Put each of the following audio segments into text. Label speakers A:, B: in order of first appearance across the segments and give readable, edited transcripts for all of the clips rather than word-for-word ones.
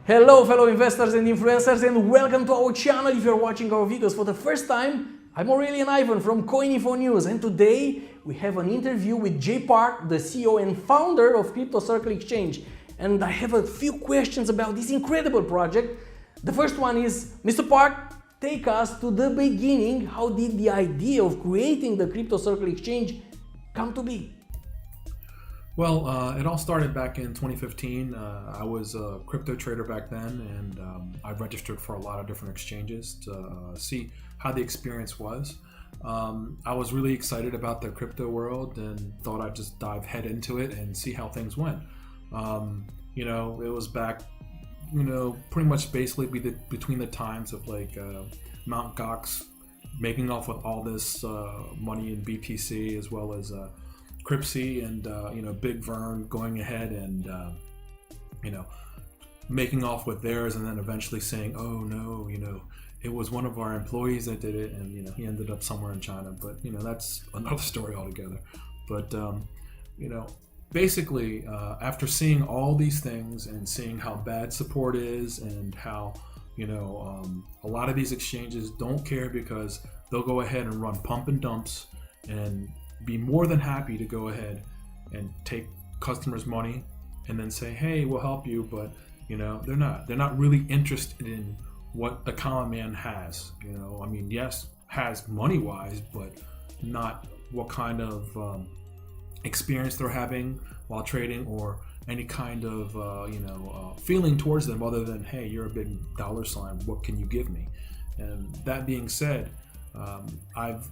A: Hello fellow investors and influencers, and welcome to our channel. If you're watching our videos for the first time, I'm Aurelian Ivan from Coinifo News, and today we have an interview with Jay Park, the CEO and founder of Crypto Circle Exchange. And I have a few questions about this incredible project. The first one is, Mr. Park, take us to the beginning. How did the idea of creating the Crypto Circle Exchange come to be?
B: Well, it all started back in 2015. I was a crypto trader back then, and I registered for a lot of different exchanges to see how the experience was. I was really excited about the crypto world and thought I'd just dive head into it and see how things went. It was back, pretty much basically between the times of like Mt. Gox making off with all this money in BTC, as well as Cryptsy and Big Vern going ahead and making off with theirs, and then eventually saying, oh no, it was one of our employees that did it, and he ended up somewhere in China. But that's another story altogether. But basically, after seeing all these things and seeing how bad support is, and how a lot of these exchanges don't care, because they'll go ahead and run pump and dumps and be more than happy to go ahead and take customers' money and then say, hey, we'll help you, but they're not really interested in what the common man has. Yes, has money wise, but not what kind of experience they're having while trading, or any kind of feeling towards them other than, hey, you're a big dollar sign, what can you give me? And that being said, I've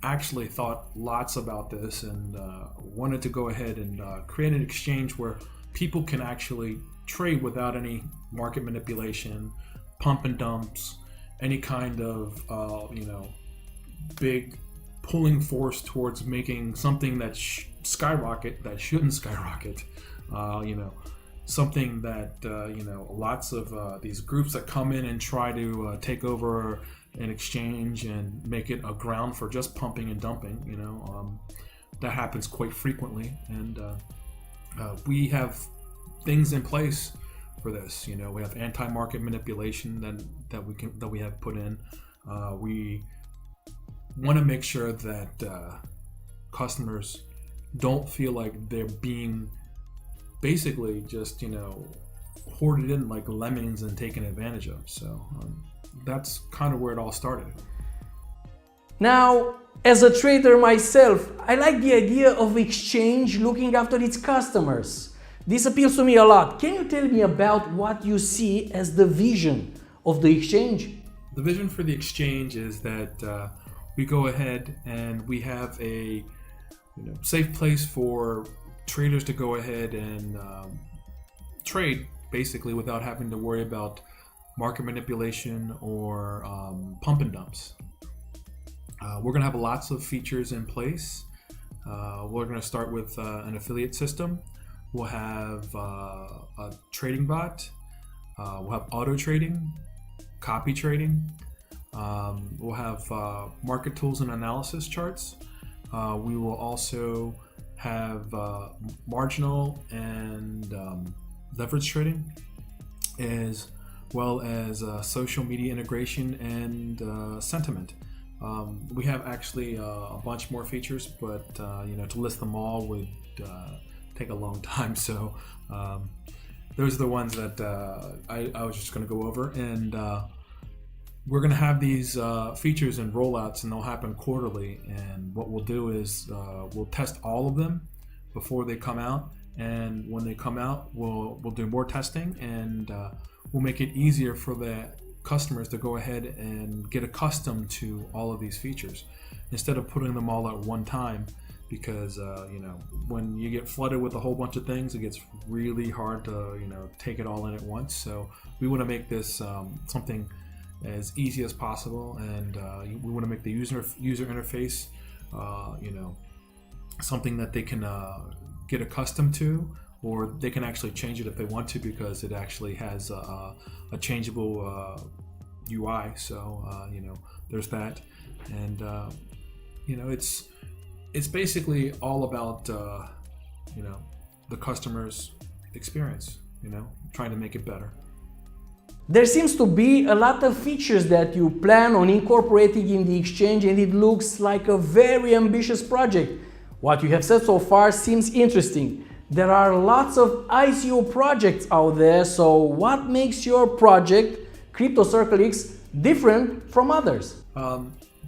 B: actually thought lots about this, and wanted to go ahead and create an exchange where people can actually trade without any market manipulation, pump and dumps, any kind of big pulling force towards making something that skyrocket that shouldn't skyrocket. Something that lots of these groups that come in and try to take over an exchange and make it a ground for just pumping and dumping. That happens quite frequently, and we have things in place for this. We have anti-market manipulation that we have put in. We want to make sure that customers don't feel like they're being basically just hoarded in like lemmings and taken advantage of. So that's kind of where it all started.
A: Now, as a trader myself, I like the idea of exchange looking after its customers. This appeals to me a lot. Can you tell me about what you see as the vision of the exchange?
B: The vision for the exchange is that we go ahead and we have a safe place for traders to go ahead and trade basically without having to worry about market manipulation or pump and dumps. We're going to have lots of features in place. We're going to start with an affiliate system. We'll have a trading bot. We'll have auto trading, copy trading. We'll have market tools and analysis charts. We will also have marginal and leverage trading, as well as social media integration and sentiment. We have actually a bunch more features, but to list them all would take a long time. So those are the ones that I was just going to go over, and we're going to have these features and rollouts, and they'll happen quarterly. And what we'll do is we'll test all of them before they come out, and when they come out, we'll do more testing, and we'll make it easier for the customers to go ahead and get accustomed to all of these features instead of putting them all at one time, because when you get flooded with a whole bunch of things, it gets really hard to take it all in at once. So we want to make this something as easy as possible, and we want to make the user interface something that they can get accustomed to, or they can actually change it if they want to, because it actually has a changeable UI. So there's that, and it's basically all about the customer's experience, trying to make it better.
A: There seems to be a lot of features that you plan on incorporating in the exchange, and it looks like a very ambitious project. What you have said so far seems interesting. There are lots of ICO projects out there, so what makes your project, Crypto Circle X, different from others?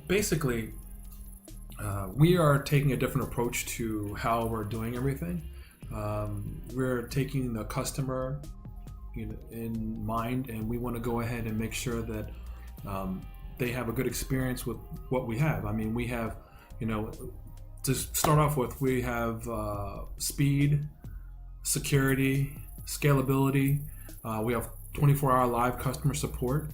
B: Basically, we are taking a different approach to how we're doing everything. We're taking the customer in mind, and we want to go ahead and make sure that they have a good experience with what we have. I mean, we have, to start off with, we have speed, security, scalability. We have 24-hour live customer support,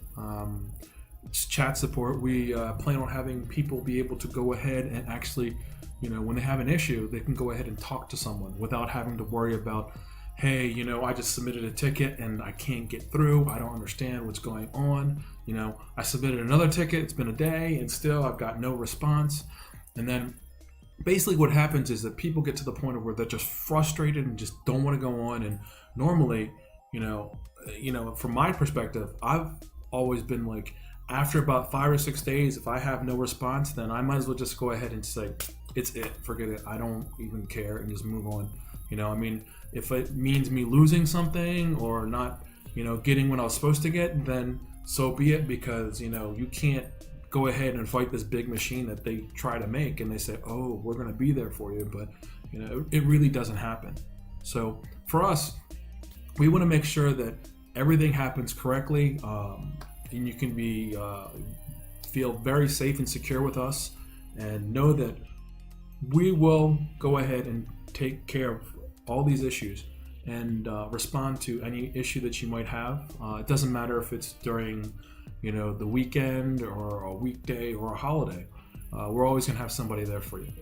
B: chat support. We plan on having people be able to go ahead and actually, when they have an issue, they can go ahead and talk to someone without having to worry about, hey, I just submitted a ticket and I can't get through. I don't understand what's going on. I submitted another ticket. It's been a day and still I've got no response. And then basically what happens is that people get to the point of where they're just frustrated and just don't want to go on. And normally, from my perspective, I've always been like, after about 5 or 6 days, if I have no response, then I might as well just go ahead and say, it's it, forget it. I don't even care, and just move on. If it means me losing something or not, getting what I was supposed to get, then so be it, because, you can't go ahead and fight this big machine that they try to make and they say, oh, we're going to be there for you. But, it really doesn't happen. So for us, we want to make sure that everything happens correctly, and you can feel very safe and secure with us, and know that we will go ahead and take care of all these issues and respond to any issue that you might have. It doesn't matter if it's during, the weekend or a weekday or a holiday. We're always going to have somebody there for you.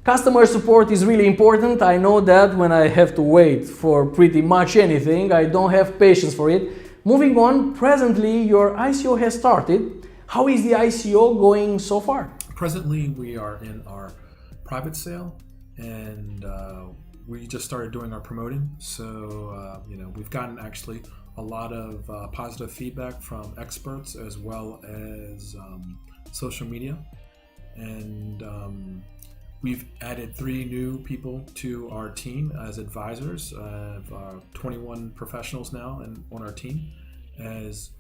A: Customer support is really important. I know that when I have to wait for pretty much anything, I don't have patience for it. Moving on, presently your ICO has started. How is the ICO going so far?
B: Presently, we are in our private sale, and we just started doing our promoting. So, we've gotten actually a lot of positive feedback from experts as well as social media. And we've added 3 new people to our team as advisors. 21 professionals now on our team. As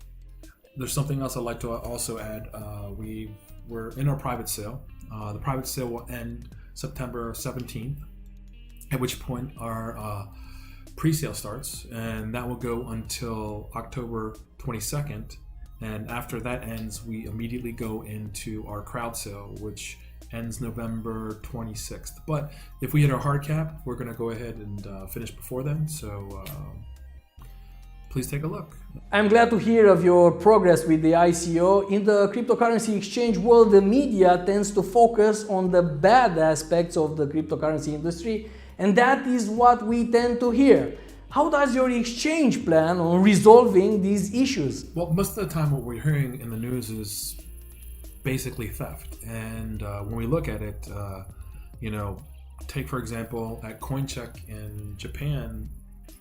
B: there's something else I'd like to also add. We're in our private sale. The private sale will end September 17th, at which point our pre-sale starts, and that will go until October 22nd. And after that ends, we immediately go into our crowd sale, which ends November 26th. But if we hit our hard cap, we're going to go ahead and finish before then. So please take a look.
A: I'm glad to hear of your progress with the ICO. In the cryptocurrency exchange world, the media tends to focus on the bad aspects of the cryptocurrency industry, and that is what we tend to hear. How does your exchange plan on resolving these issues?
B: Well, most of the time what we're hearing in the news is basically theft. And when we look at it, take for example at CoinCheck in Japan,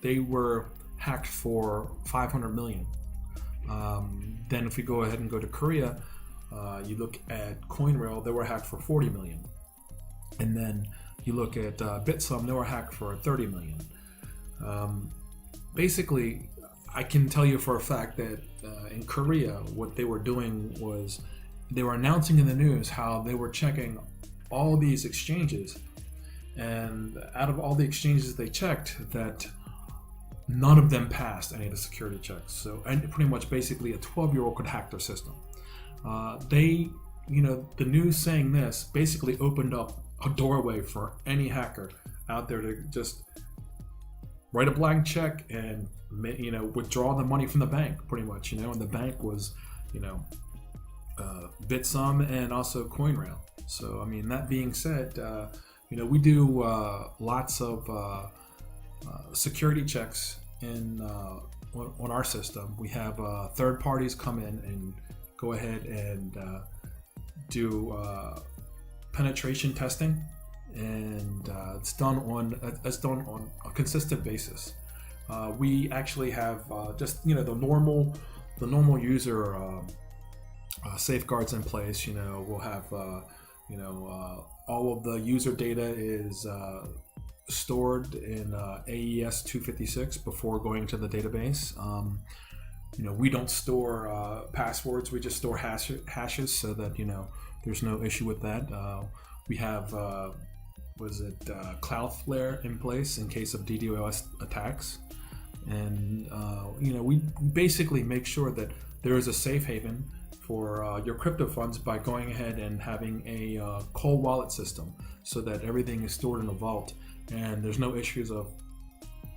B: they were hacked for 500 million. Then if we go ahead and go to Korea, you look at CoinRail, they were hacked for 40 million. And then you look at Bitsum, they were hacked for 30 million. Basically, I can tell you for a fact that in Korea, what they were doing was they were announcing in the news how they were checking all these exchanges, and out of all the exchanges they checked, that none of them passed any of the security checks. So, and pretty much basically a 12-year-old could hack their system. The news saying this basically opened up a doorway for any hacker out there to just write a blank check and withdraw the money from the bank, pretty much. And the bank was Bitsum and also CoinRail. So I mean, that being said, we do lots of security checks on our system. We have third parties come in and go ahead and do penetration testing, and it's done on a consistent basis. We actually have just the normal user safeguards in place. We'll have all of the user data is stored in AES 256 before going to the database. We don't store passwords; we just store hashes, so that there's no issue with that. We have Cloudflare in place in case of DDoS attacks, and we basically make sure that there is a safe haven for your crypto funds by going ahead and having a cold wallet system, so that everything is stored in a vault and there's no issues of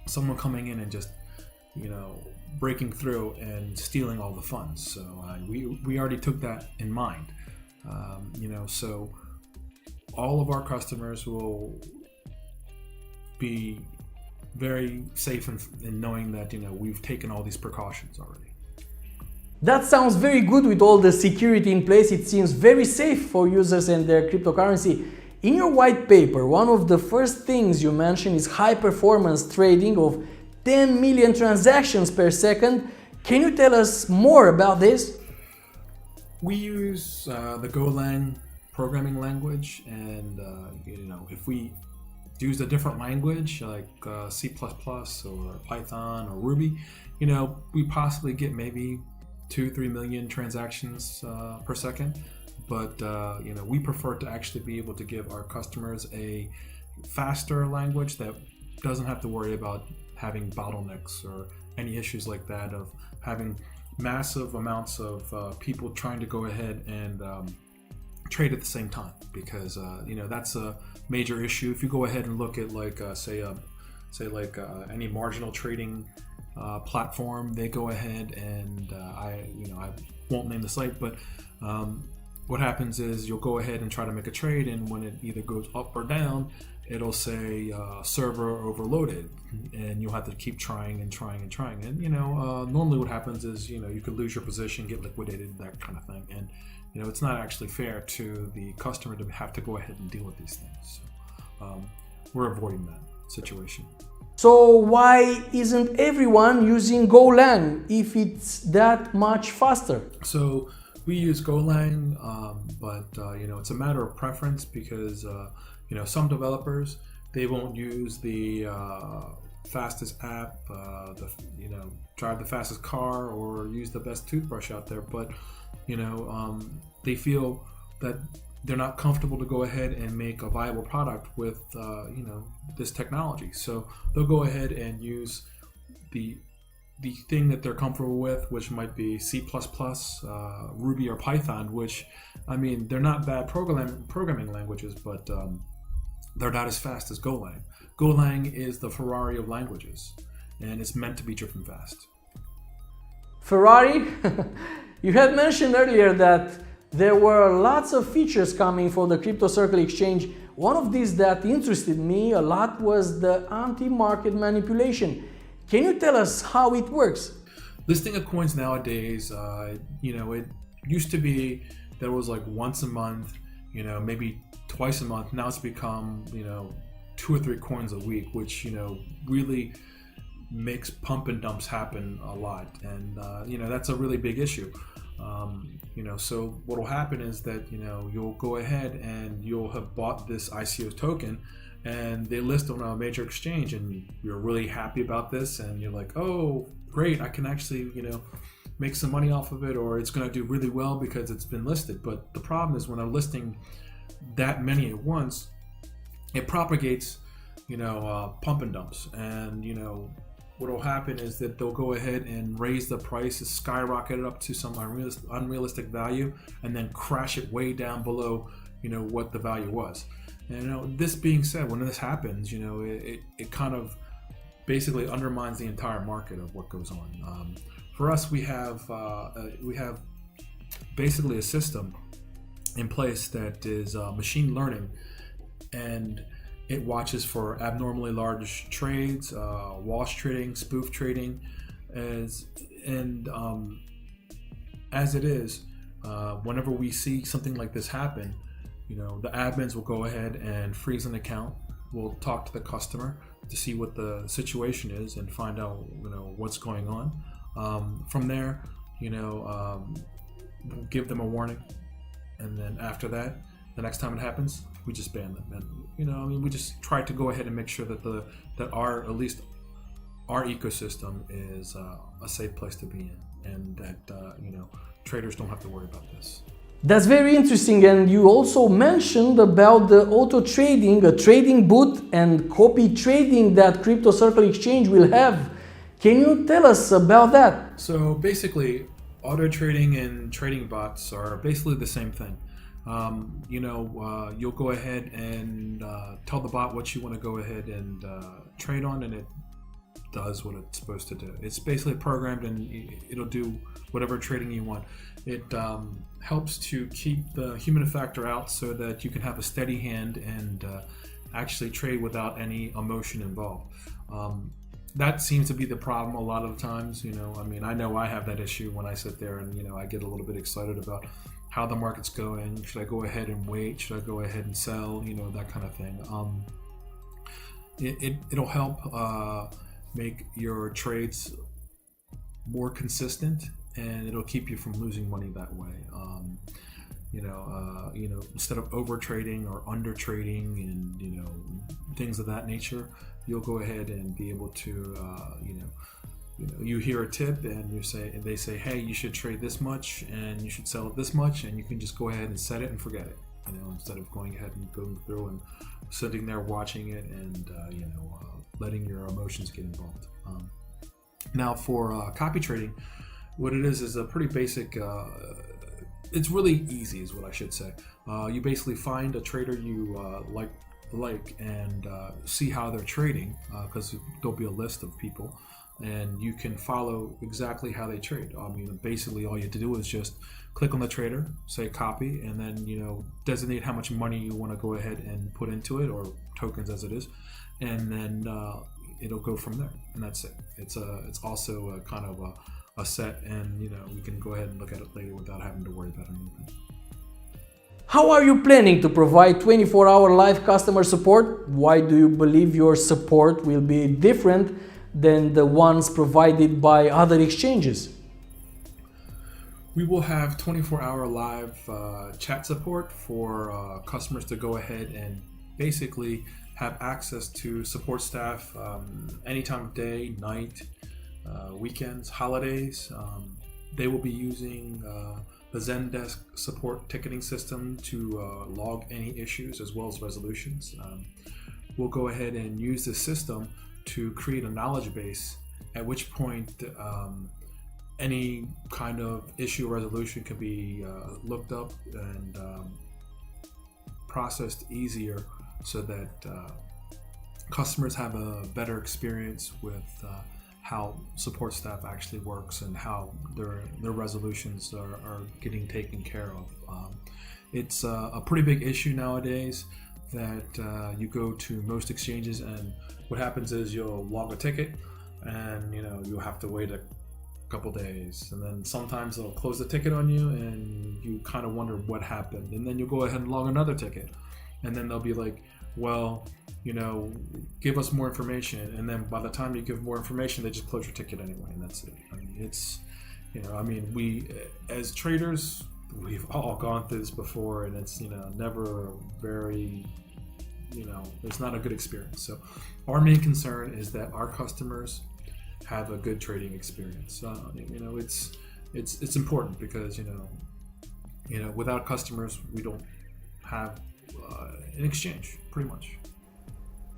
B: someone coming in and just breaking through and stealing all the funds. So we already took that in mind. So all of our customers will be very safe in knowing that we've taken all these precautions already.
A: That sounds very good with all the security in place. It seems very safe for users and their cryptocurrency. In your white paper, one of the first things you mention is high performance trading of 10 million transactions per second. Can you tell us more about this?
B: We use the Golang programming language, and if we used a different language like C++ or Python or Ruby, we possibly get maybe 2-3 million transactions per second. But we prefer to actually be able to give our customers a faster language that doesn't have to worry about having bottlenecks or any issues like that of having massive amounts of people trying to go ahead and trade at the same time, because that's a major issue. If you go ahead and look at any marginal trading platform, they go ahead and I won't name the site, but what happens is you'll go ahead and try to make a trade, and when it either goes up or down, it'll say server overloaded, and you'll have to keep trying and trying and trying. And normally what happens is you could lose your position, get liquidated, that kind of thing. And it's not actually fair to the customer to have to go ahead and deal with these things. So we're avoiding that situation.
A: So why isn't everyone using Golang if it's that much faster?
B: So we use Golang, but it's a matter of preference, because some developers, they won't use the fastest app, drive the fastest car, or use the best toothbrush out there. But they feel that they're not comfortable to go ahead and make a viable product with this technology. So they'll go ahead and use the thing that they're comfortable with, which might be C++, Ruby, or Python, which, they're not bad programming languages, but they're not as fast as Golang. Golang is the Ferrari of languages, and it's meant to be driven fast.
A: Ferrari? You had mentioned earlier that there were lots of features coming for the Crypto Circle exchange. One of these that interested me a lot was the anti-market manipulation. Can you tell us how it works?
B: Listing of coins nowadays, it used to be there was like once a month, maybe twice a month. Now it's become 2 or 3 coins a week, which really makes pump and dumps happen a lot, and that's a really big issue. So what will happen is that you'll go ahead and you'll have bought this ICO token, and they list on a major exchange, and you're really happy about this, and you're like, oh great, I can actually make some money off of it, or it's going to do really well because it's been listed. But the problem is, when I'm listing that many at once, it propagates pump and dumps, and what will happen is that they'll go ahead and raise the price, skyrocket it up to some unrealistic value, and then crash it way down below what the value was. And this being said, when this happens, it kind of basically undermines the entire market of what goes on. For us, we have basically a system in place that is machine learning, and it watches for abnormally large trades, wash trading, spoof trading, as it is. Whenever we see something like this happen, the admins will go ahead and freeze an account, we'll talk to the customer to see what the situation is and find out, what's going on. From there, we'll give them a warning, and then after that, the next time it happens, we just ban them. And we just try to go ahead and make sure that at least our ecosystem is a safe place to be in, and that traders don't have to worry about this.
A: That's very interesting, and you also mentioned about the auto trading, a trading booth and copy trading that Crypto Circle Exchange will have. Can you tell us about that?
B: So basically, auto trading and trading bots are basically the same thing. You'll go ahead and tell the bot what you want to go ahead and trade on, and it does what it's supposed to do. It's basically programmed, and it'll do whatever trading you want. It helps to keep the human factor out so that you can have a steady hand and actually trade without any emotion involved. That seems to be the problem a lot of the times. I know I have that issue when I sit there and I get a little bit excited about how the market's going. Should I go ahead and wait? Should I go ahead and sell? That kind of thing. It'll help make your trades more consistent, and it'll keep you from losing money that way. Instead of over trading or under trading and things of that nature, you'll go ahead and be able to you hear a tip and they say, hey, you should trade this much and you should sell it this much, and you can just go ahead and set it and forget it. Instead of going ahead and going through and sitting there watching it and letting your emotions get involved. Now for copy trading, what it is a pretty basic. It's really easy, is what I should say. You basically find a trader you like and see how they're trading, because there'll be a list of people, and you can follow exactly how they trade. Basically all you have to do is just click on the trader, say copy, and then designate how much money you want to go ahead and put into it, or tokens as it is, and then it'll go from there, and that's it. It's also a kind of a set, and we can go ahead and look at it later without having to worry about anything.
A: How are you planning to provide 24-hour live customer support? Why do you believe your support will be different than the ones provided by other exchanges?
B: We will have 24-hour live chat support for customers to go ahead and basically have access to support staff any time of day, night, weekends, holidays. They will be using the Zendesk support ticketing system to log any issues as well as resolutions. We'll go ahead and use this system to create a knowledge base, at which point any kind of issue or resolution can be looked up and processed easier, so that customers have a better experience with how support staff actually works and how their resolutions are getting taken care of. It's a pretty big issue nowadays that you go to most exchanges, and what happens is you'll log a ticket, and you'll have to wait a couple days, and then sometimes they'll close the ticket on you, and you kind of wonder what happened, and then you'll go ahead and log another ticket, and then they'll be like, well, give us more information, and then by the time you give more information, they just close your ticket anyway, and that's it. We as traders, we've all gone through this before, and it's never very, it's not a good experience. So our main concern is that our customers have a good trading experience. It's important, because without customers, we don't have an exchange, pretty much.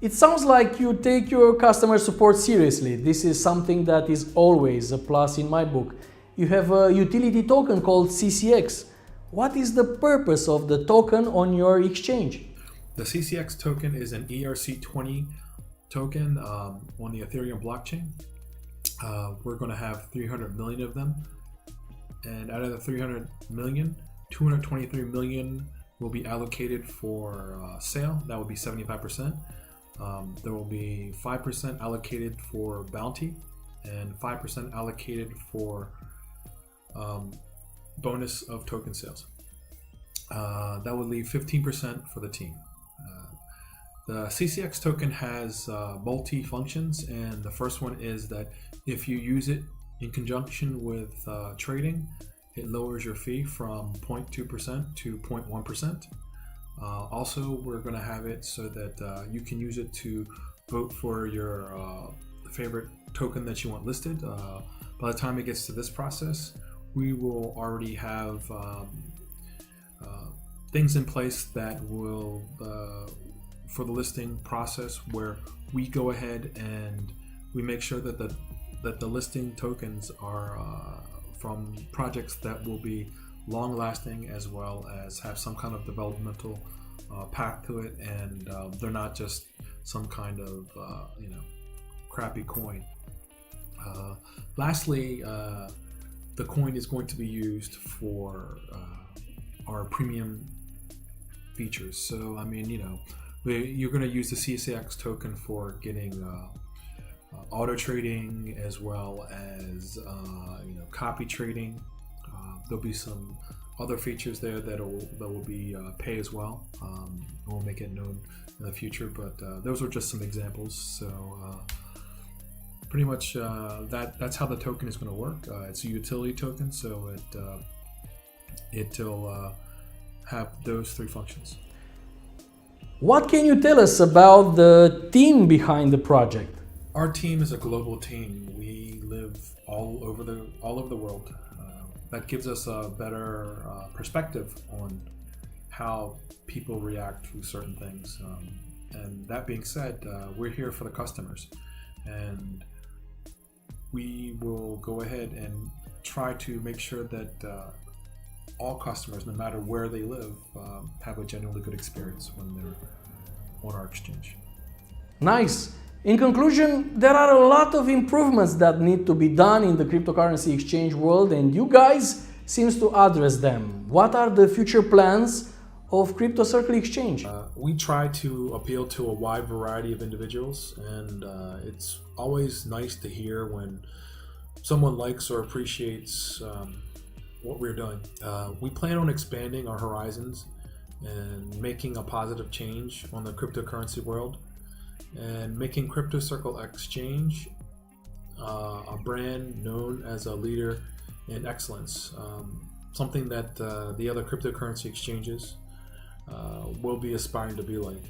A: It sounds like you take your customer support seriously. This is something that is always a plus in my book. You have a utility token called CCX. What is the purpose of the token on your exchange?
B: The CCX token is an ERC20 token on the Ethereum blockchain. We're going to have 300 million of them, and out of the 300 million, 223 million will be allocated for sale. That will be 75%. There will be 5% allocated for bounty, and 5% allocated for bonus of token sales. That would leave 15% for the team. The CCX token has multi-functions, and the first one is that if you use it in conjunction with trading, it lowers your fee from 0.2% to 0.1%. Also, we're going to have it so that you can use it to vote for your favorite token that you want listed. By the time it gets to this process, we will already have things in place that will, for the listing process, where we go ahead and we make sure that the listing tokens are from projects that will be long-lasting, as well as have some kind of developmental path to it, and they're not just some kind of crappy coin. Lastly, the coin is going to be used for our premium features. So I mean, you're going to use the CCX token for getting auto trading, as well as copy trading. There'll be some other features there that will be pay as well. We'll make it known in the future, but those are just some examples. So pretty much that's how the token is going to work. It's a utility token, so it'll have those three functions.
A: What can you tell us about the team behind the project?
B: Our team is a global team. We live all over the world. That gives us a better perspective on how people react to certain things. And that being said, we're here for the customers, and we will go ahead and try to make sure that all customers, no matter where they live, have a genuinely good experience when they're on our exchange.
A: Nice. In conclusion, there are a lot of improvements that need to be done in the cryptocurrency exchange world, and you guys seems to address them. What are the future plans of Crypto Circle Exchange?
B: We try to appeal to a wide variety of individuals, and it's always nice to hear when someone likes or appreciates what we're doing. We plan on expanding our horizons and making a positive change on the cryptocurrency world, and making Crypto Circle Exchange a brand known as a leader in excellence, something that the other cryptocurrency exchanges will be aspiring to be like.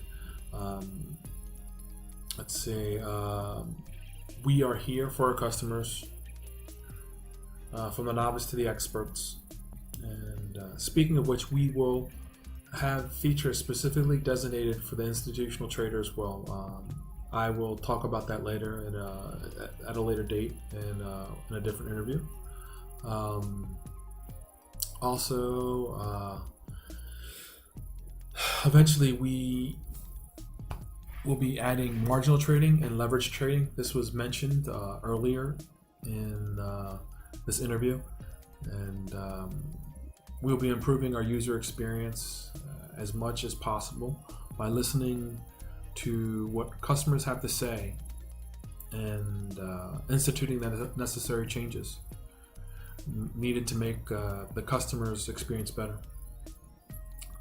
B: Let's say we are here for our customers, from the novice to the experts. And speaking of which, we will have features specifically designated for the institutional trader as well. I will talk about that later at a later date in a different interview. Also, eventually we will be adding marginal trading and leverage trading. This was mentioned earlier in this interview, and we'll be improving our user experience as much as possible by listening to what customers have to say and instituting the necessary changes needed to make the customer's experience better.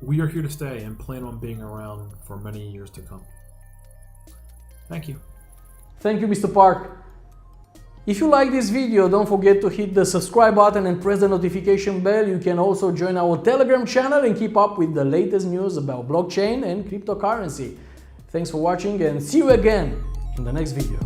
B: We are here to stay and plan on being around for many years to come. Thank you.
A: Thank you, Mr. Park. If you like this video, don't forget to hit the subscribe button and press the notification bell. You can also join our Telegram channel and keep up with the latest news about blockchain and cryptocurrency. Thanks for watching, and see you again in the next video.